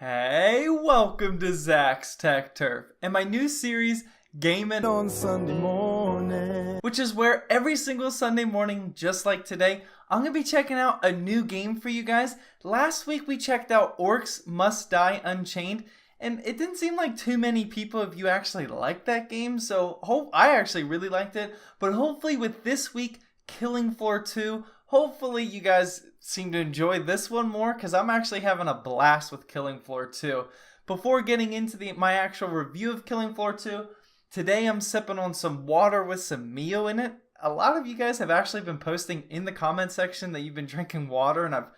Hey, welcome to Zach's Tech Turf and my new series, Gaming on Sunday morning, which is where every single Sunday morning, just like today, I'm going to be checking out a new game for you guys. Last week we checked out Orcs Must Die Unchained, and it didn't seem like too many people of you actually liked that game, so I actually really liked it. But hopefully with this week, Killing Floor 2, hopefully you guys seem to enjoy this one more, because I'm actually having a blast with Killing Floor 2. Before getting into my actual review of Killing Floor 2, today I'm sipping on some water with some Mio in it. A lot of you guys have actually been posting in the comment section that you've been drinking water, and I've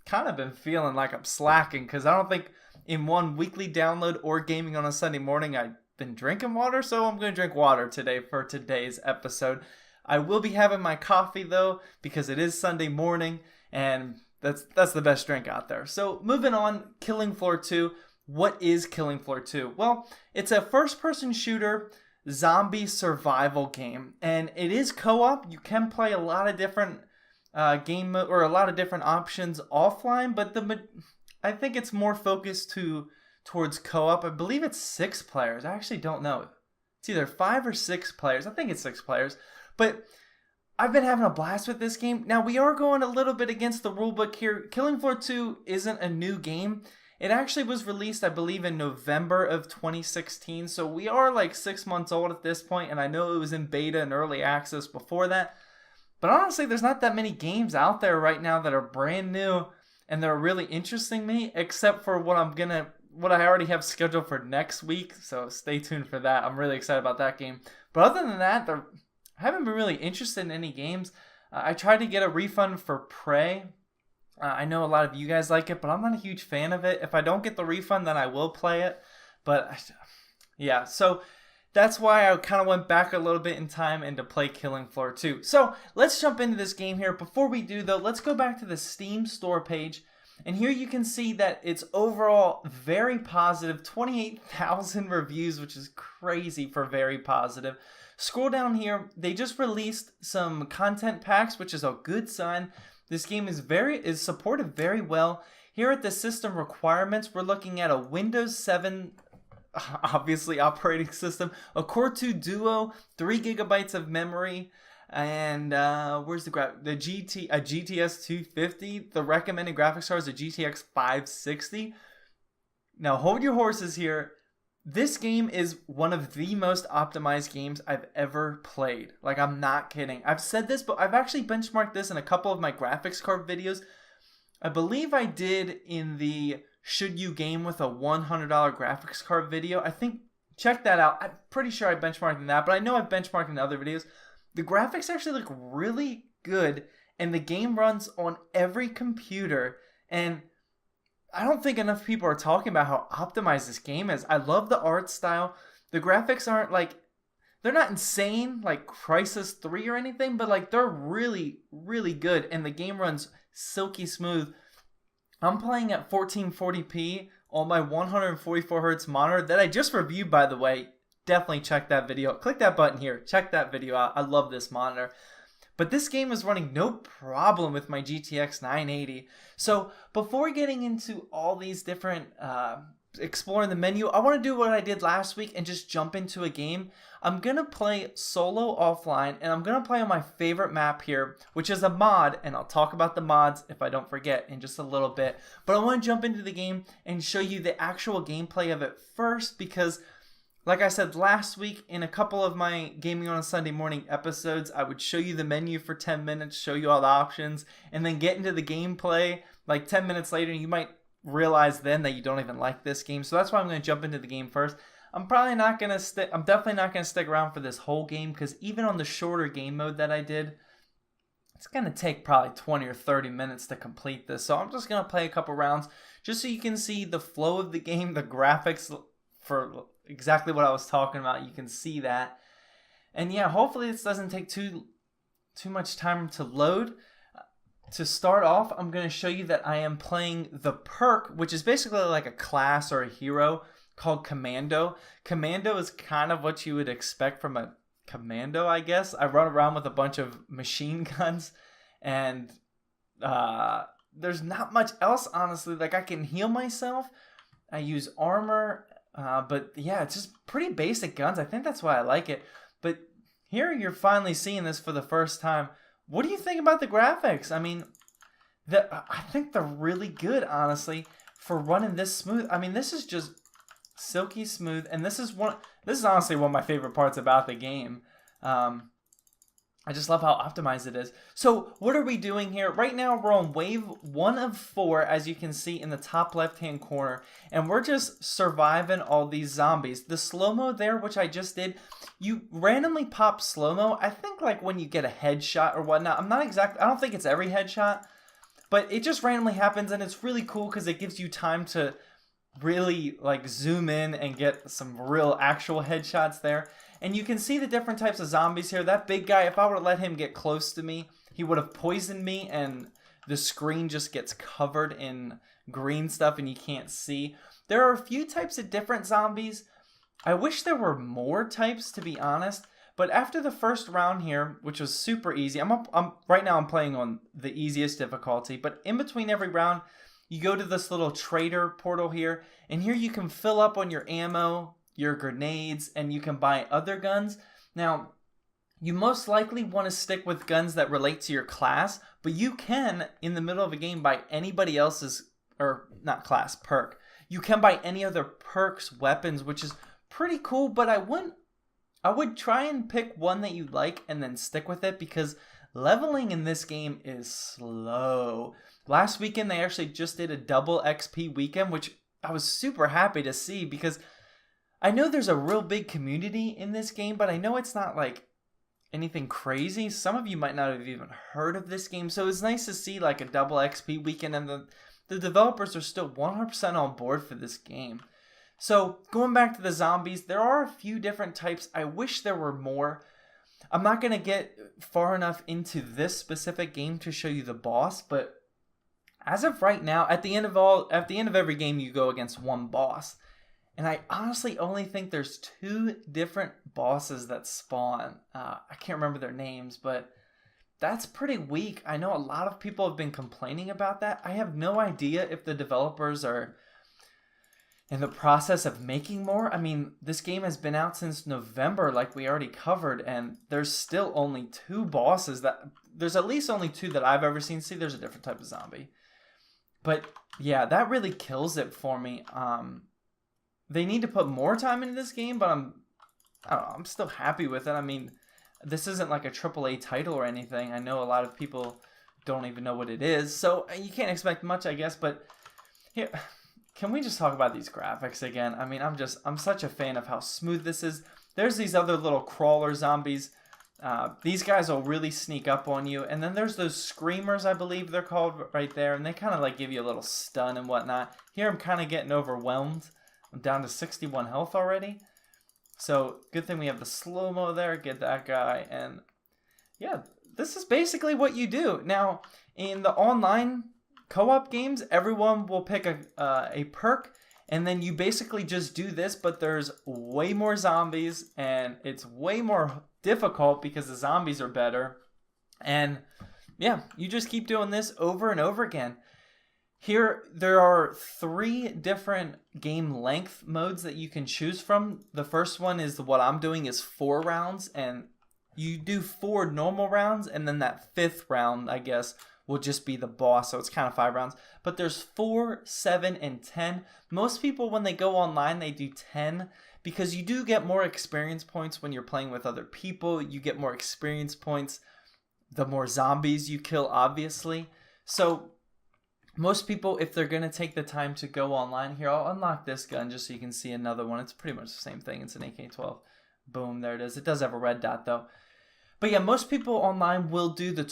kind of been feeling like I'm slacking, because I don't think in one weekly download or gaming on a Sunday morning I've been drinking water, so I'm going to drink water today for today's episode. I will be having my coffee though, because it is Sunday morning, and that's the best drink out there. So moving on, Killing Floor 2. What is Killing Floor 2? Well, it's a first-person shooter zombie survival game, and it is co-op. You can play a lot of different a lot of different options offline, but I think it's more focused towards co-op. I believe it's 6 players. I actually don't know. It's either 5 or 6 players. I think it's 6 players. But I've been having a blast with this game. Now, we are going a little bit against the rulebook here. Killing Floor 2 isn't a new game. It actually was released, I believe, in November of 2016. So we are like 6 months old at this point, and I know it was in beta and early access before that. But honestly, there's not that many games out there right now that are brand new and that are really interesting me, except for what I already have scheduled for next week. So stay tuned for that. I'm really excited about that game. But other than that, I haven't been really interested in any games. I tried to get a refund for Prey. I know a lot of you guys like it, but I'm not a huge fan of it. If I don't get the refund, then I will play it. But yeah, so that's why I kind of went back a little bit in time and to play Killing Floor 2. So let's jump into this game here. Before we do though, let's go back to the Steam store page. And here you can see that it's overall very positive, 28,000 reviews, which is crazy for very positive. Scroll down here, they just released some content packs, which is a good sign. This game is supported very well. Here at the system requirements, we're looking at a Windows 7 obviously operating system, a Core 2 Duo, 3 gigabytes of memory, and where's the GTX 250. The recommended graphics card is a GTX 560. Now hold your horses here. This game is one of the most optimized games I've ever played. Like, I'm not kidding. I've said this, but I've actually benchmarked this in a couple of my graphics card videos. I believe I did in the Should You Game with a $100 graphics card video. I think, check that out. I'm pretty sure I benchmarked in that, but I know I've benchmarked in other videos. The graphics actually look really good, and the game runs on every computer, and I don't think enough people are talking about how optimized this game is. I love the art style. The graphics aren't they're not insane like Crysis 3 or anything, but like they're really, really good, and the game runs silky smooth. I'm playing at 1440p on my 144Hz monitor that I just reviewed, by the way. Definitely check that video. Click that button here. Check that video out. I love this monitor. But this game is running no problem with my GTX 980. So before getting into all these different, exploring the menu, I want to do what I did last week and just jump into a game. I'm going to play solo offline, and I'm going to play on my favorite map here, which is a mod, and I'll talk about the mods if I don't forget in just a little bit. But I want to jump into the game and show you the actual gameplay of it first, because like I said last week, in a couple of my Gaming on a Sunday Morning episodes, I would show you the menu for 10 minutes, show you all the options, and then get into the gameplay like 10 minutes later, and you might realize then that you don't even like this game. So that's why I'm going to jump into the game first. I'm definitely not going to stick around for this whole game, because even on the shorter game mode that I did, it's going to take probably 20 or 30 minutes to complete this. So I'm just going to play a couple rounds just so you can see the flow of the game, the graphics for exactly what I was talking about. You can see that. And yeah, hopefully this doesn't take too much time to load. To start off, I'm going to show you that I am playing the perk, which is basically like a class or a hero called Commando. Commando is kind of what you would expect from a commando, I guess. I run around with a bunch of machine guns, and there's not much else, honestly. Like, I can heal myself, I use armor, but yeah, it's just pretty basic guns. I think that's why I like it. But here you're finally seeing this for the first time. What do you think about the graphics? I mean, I think they're really good, honestly, for running this smooth. I mean, this is just silky smooth, and this is honestly one of my favorite parts about the game. I just love how optimized it is. So what are we doing here? Right now we're on wave 1 of 4, as you can see in the top left hand corner, and we're just surviving all these zombies. The slow-mo there, which I just did, you randomly pop slow-mo, I think like when you get a headshot or whatnot. I don't think it's every headshot, but it just randomly happens, and it's really cool because it gives you time to really like zoom in and get some real actual headshots there. And you can see the different types of zombies here. That big guy, if I were to let him get close to me, he would have poisoned me, and the screen just gets covered in green stuff and you can't see. There are a few types of different zombies. I wish there were more types, to be honest. But after the first round here, which was super easy, right now I'm playing on the easiest difficulty, but in between every round, you go to this little trader portal here, and here you can fill up on your ammo, your grenades, and you can buy other guns. Now, you most likely want to stick with guns that relate to your class, but you can, in the middle of a game, buy anybody else's, or not class, perk. You can buy any other perks, weapons, which is pretty cool, but I would try and pick one that you like and then stick with it, because leveling in this game is slow. Last weekend, they actually just did a double XP weekend, which I was super happy to see, because I know there's a real big community in this game, but I know it's not like anything crazy. Some of you might not have even heard of this game, so it's nice to see like a double XP weekend, and the developers are still 100% on board for this game. So going back to the zombies, there are a few different types. I wish there were more. I'm not going to get far enough into this specific game to show you the boss, but as of right now, at the end of every game, you go against one boss. And I honestly only think there's 2 different bosses that spawn. I can't remember their names, but that's pretty weak. I know a lot of people have been complaining about that. I have no idea if the developers are in the process of making more. I mean, this game has been out since November, like we already covered, and there's still only 2 bosses there's at least only 2 that I've ever seen. See, there's a different type of zombie. But yeah, that really kills it for me. They need to put more time into this game, but I'm still happy with it. I mean, this isn't like a AAA title or anything. I know a lot of people don't even know what it is, so you can't expect much, I guess. But here, can we just talk about these graphics again? I mean, I'm such a fan of how smooth this is. There's these other little crawler zombies. These guys will really sneak up on you. And then there's those screamers, I believe they're called, right there. And they kind of like give you a little stun and whatnot. Here I'm kind of getting overwhelmed. I'm down to 61 health already. So good thing we have the slow-mo there. Get that guy. And yeah, this is basically what you do. Now, in the online co-op games, everyone will pick a perk. And then you basically just do this, but there's way more zombies. And it's way more difficult because the zombies are better. And yeah, you just keep doing this over and over again. Here, there are 3 different game length modes that you can choose from. The first one is what I'm doing is 4 rounds, and you do 4 normal rounds, and then that 5th round, I guess, will just be the boss, so it's kind of 5 rounds. But there's 4, 7, and 10. Most people, when they go online, they do 10, because you do get more experience points when you're playing with other people. You get more experience points the more zombies you kill, obviously. So most people, if they're going to take the time to go online, here, I'll unlock this gun just so you can see another one. It's pretty much the same thing. It's an AK-12. Boom, there it is. It does have a red dot, though. But yeah, most people online will do the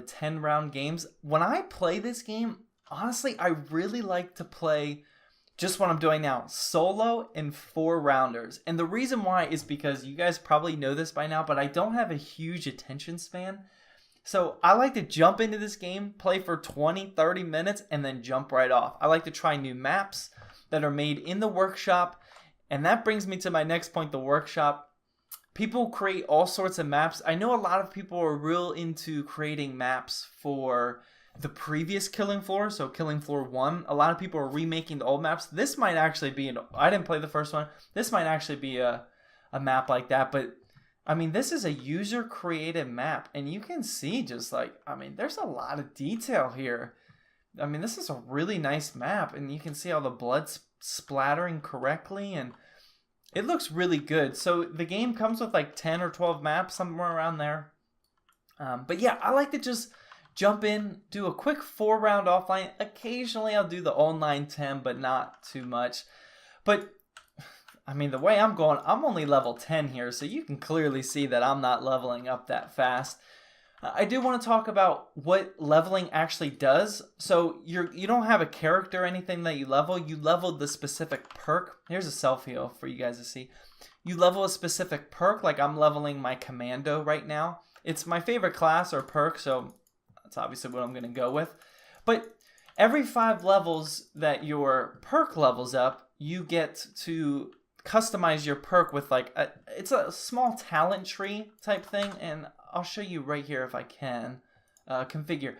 10 round games. When I play this game, honestly, I really like to play just what I'm doing now, solo and 4 rounders. And the reason why is because you guys probably know this by now, but I don't have a huge attention span. So I like to jump into this game, play for 20, 30 minutes, and then jump right off. I like to try new maps that are made in the workshop. And that brings me to my next point, the workshop. People create all sorts of maps. I know a lot of people are real into creating maps for the previous Killing Floor, so Killing Floor 1. A lot of people are remaking the old maps. This might actually be, I didn't play the first one. This might actually be a map like that, but I mean, this is a user-created map, and you can see just like, I mean, there's a lot of detail here. I mean, this is a really nice map, and you can see all the blood splattering correctly, and it looks really good. So the game comes with like 10 or 12 maps, somewhere around there. But yeah, I like to just jump in, do a quick 4-round offline. Occasionally I'll do the online 10, but not too much. But I mean, the way I'm going, I'm only level 10 here, so you can clearly see that I'm not leveling up that fast. I do want to talk about what leveling actually does. So you don't have a character or anything that you leveled the specific perk. Here's a self-heal for you guys to see. You level a specific perk, like I'm leveling my commando right now. It's my favorite class or perk, so that's obviously what I'm going to go with. But every 5 levels that your perk levels up, you get to customize your perk with like it's a small talent tree type thing, and I'll show you right here if I can configure.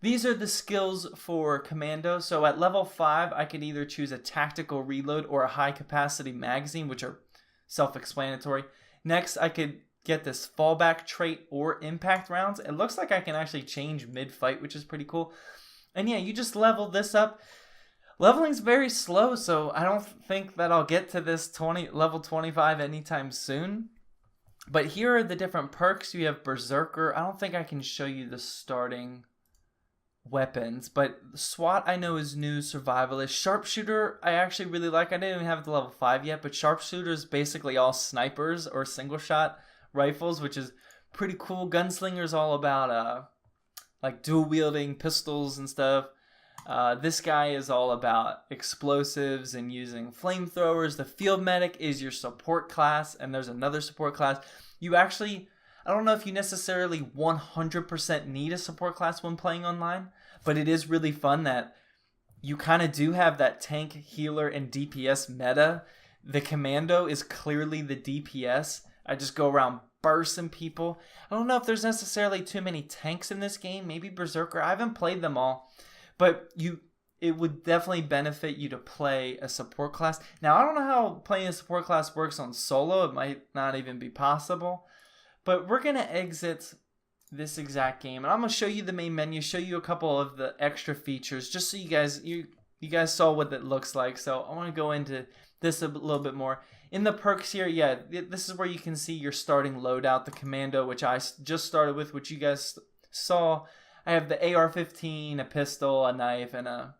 These are the skills for commando. So at level 5 I could either choose a tactical reload or a high capacity magazine, which are self-explanatory. Next I could get this fallback trait or impact rounds. It looks like I can actually change mid-fight, which is pretty cool. And yeah, you just level this up. Leveling's very slow, so I don't think that I'll get to this level 25 anytime soon. But here are the different perks. You have Berserker. I don't think I can show you the starting weapons, but SWAT I know is new, Survivalist. Sharpshooter I actually really like. I didn't even have it to level 5 yet, but Sharpshooter is basically all snipers or single shot rifles, which is pretty cool. Gunslinger's all about like dual wielding pistols and stuff. This guy is all about explosives and using flamethrowers. The field medic is your support class, and there's another support class. You actually, I don't know if you necessarily 100% need a support class when playing online, but it is really fun that you kind of do have that tank, healer, and DPS meta. The commando is clearly the DPS. I just go around bursting people. I don't know if there's necessarily too many tanks in this game. Maybe Berserker. I haven't played them all. But it would definitely benefit you to play a support class. Now, I don't know how playing a support class works on solo. It might not even be possible. But we're going to exit this exact game. And I'm going to show you the main menu, show you a couple of the extra features, just so you guys saw what it looks like. So I want to go into this a little bit more. In the perks here, yeah, this is where you can see your starting loadout, the commando, which I just started with, which you guys saw. I have the AR-15, a pistol, a knife, and a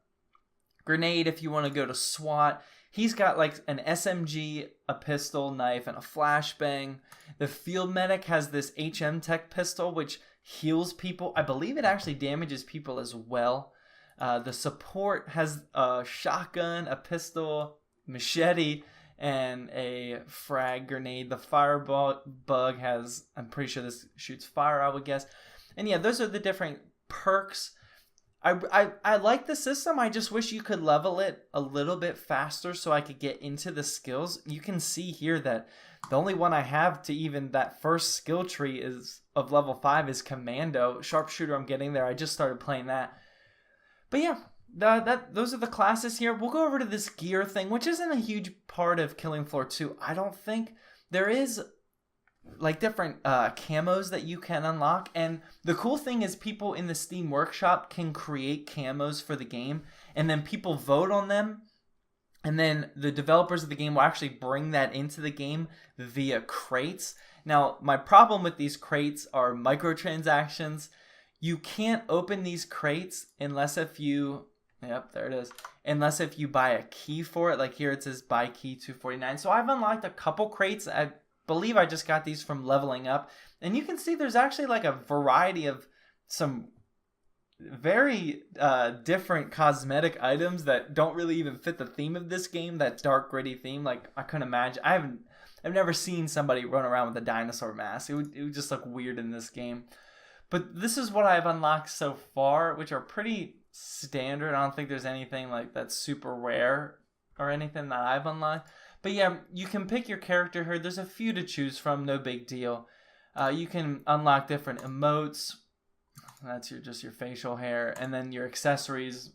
grenade if you want to go to SWAT. He's got like an SMG, a pistol, knife, and a flashbang. The field medic has this HM Tech pistol, which heals people. I believe it actually damages people as well. The support has a shotgun, a pistol, machete, and a frag grenade. The firebug has, I'm pretty sure this shoots fire, I would guess. And yeah, those are the different perks. I like the system. I just wish you could level it a little bit faster so I could get into the skills. You can see here that the only one I have to even that first skill tree is of level 5 is commando. Sharpshooter, I'm getting there. I just started playing that. But yeah, those are the classes here. We'll go over to this gear thing, which isn't a huge part of Killing Floor 2. I don't think there is like different camos that you can unlock, and the cool thing is people in the Steam Workshop can create camos for the game, and then people vote on them, and then the developers of the game will actually bring that into the game via crates. Now, my problem with these crates are microtransactions. You can't open these crates unless if you, yep, there it is, unless if you buy a key for it. Like here it says buy key 249. So I've unlocked a couple crates. I believe I just got these from leveling up, and you can see there's actually like a variety of some very different cosmetic items that don't really even fit the theme of this game, that dark gritty theme. Like I couldn't imagine, I've never seen somebody run around with a dinosaur mask. It would just look weird in this game. But this is what I've unlocked so far, which are pretty standard. I don't think there's anything like that's super rare or anything that I've unlocked. But yeah, you can pick your character here. There's a few to choose from, no big deal. You can unlock different emotes. That's just your facial hair. And then your accessories,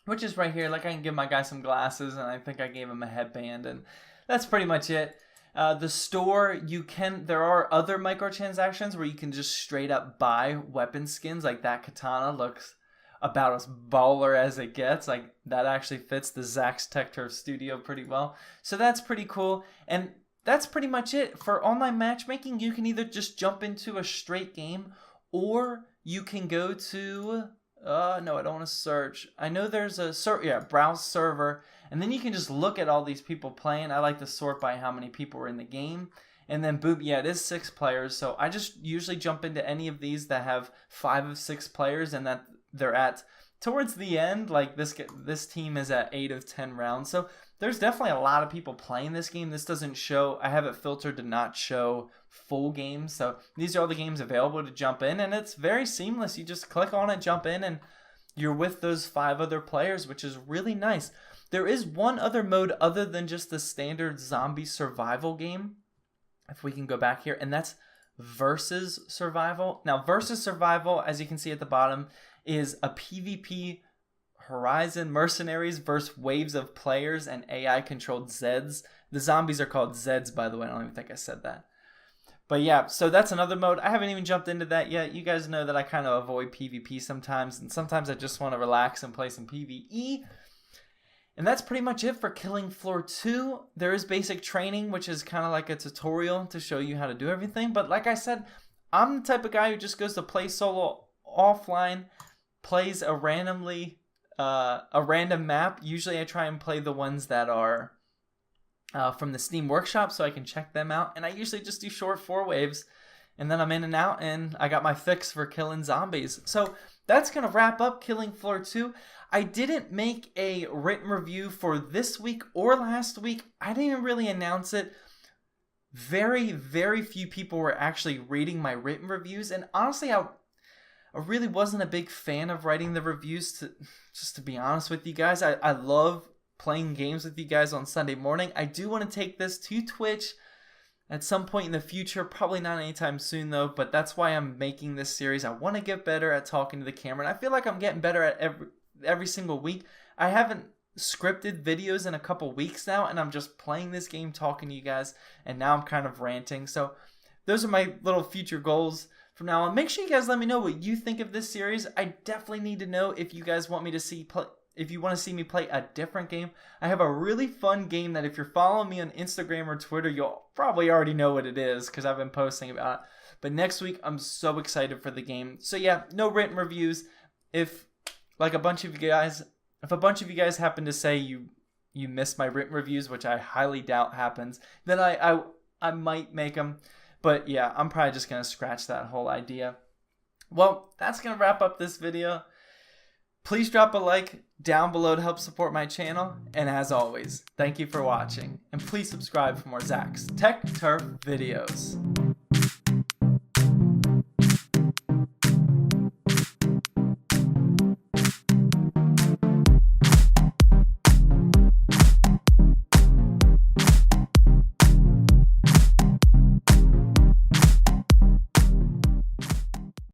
which is right here. Like, I can give my guy some glasses, and I think I gave him a headband, and that's pretty much it. The store, there are other microtransactions where you can just straight up buy weapon skins. Like, that katana looks about as baller as it gets. Like, that actually fits the zachstechturf studio pretty well. So that's pretty cool. And that's pretty much it. For online matchmaking, you can either just jump into a straight game, or you can go to, no, I don't want to search. I know there's a, browse server, and then you can just look at all these people playing. I like to sort by how many people are in the game. And then boom, yeah, it is 6 players. So I just usually jump into any of these that have 5 of 6 players, and that they're at towards the end. Like, this team is at 8 of 10 rounds. So there's definitely a lot of people playing this game. This doesn't show, I have it filtered to not show full games. So these are all the games available to jump in, and it's very seamless. You just click on it, jump in, and you're with those 5 other players, which is really nice. There is one other mode other than just the standard zombie survival game, if we can go back here, and that's versus survival. Now, versus survival, as you can see at the bottom, is a PvP Horizon mercenaries versus waves of players and AI-controlled Zeds. The zombies are called Zeds, by the way. I don't even think I said that. But yeah, so that's another mode. I haven't even jumped into that yet. You guys know that I kind of avoid PvP sometimes, and sometimes I just want to relax and play some PvE. And that's pretty much it for Killing Floor 2. There is basic training, which is kind of like a tutorial to show you how to do everything. But like I said, I'm the type of guy who just goes to play solo offline, plays a random map. Usually I try and play the ones that are from the Steam Workshop so I can check them out. And I usually just do short 4 waves, and then I'm in and out, and I got my fix for killing zombies. So that's going to wrap up Killing Floor 2. I didn't make a written review for this week or last week. I didn't even really announce it. Very, very few people were actually reading my written reviews. And honestly, I really wasn't a big fan of writing the reviews, just to be honest with you guys. I love playing games with you guys on Sunday morning. I do want to take this to Twitch at some point in the future, probably not anytime soon though, but that's why I'm making this series. I want to get better at talking to the camera, and I feel like I'm getting better at every single week. I haven't scripted videos in a couple weeks now, and I'm just playing this game, talking to you guys, and now I'm kind of ranting. So those are my little future goals from now on. Make sure you guys let me know what you think of this series. I definitely need to know if you guys want me to if you want to see me play a different game. I have a really fun game that if you're following me on Instagram or Twitter, you'll probably already know what it is because I've been posting about it. But next week, I'm so excited for the game. So yeah, no written reviews. If a bunch of you guys happen to say you missed my written reviews, which I highly doubt happens, then I might make them. But yeah, I'm probably just going to scratch that whole idea. Well, that's going to wrap up this video. Please drop a like down below to help support my channel. And as always, thank you for watching. And please subscribe for more Zach's Tech Turf videos.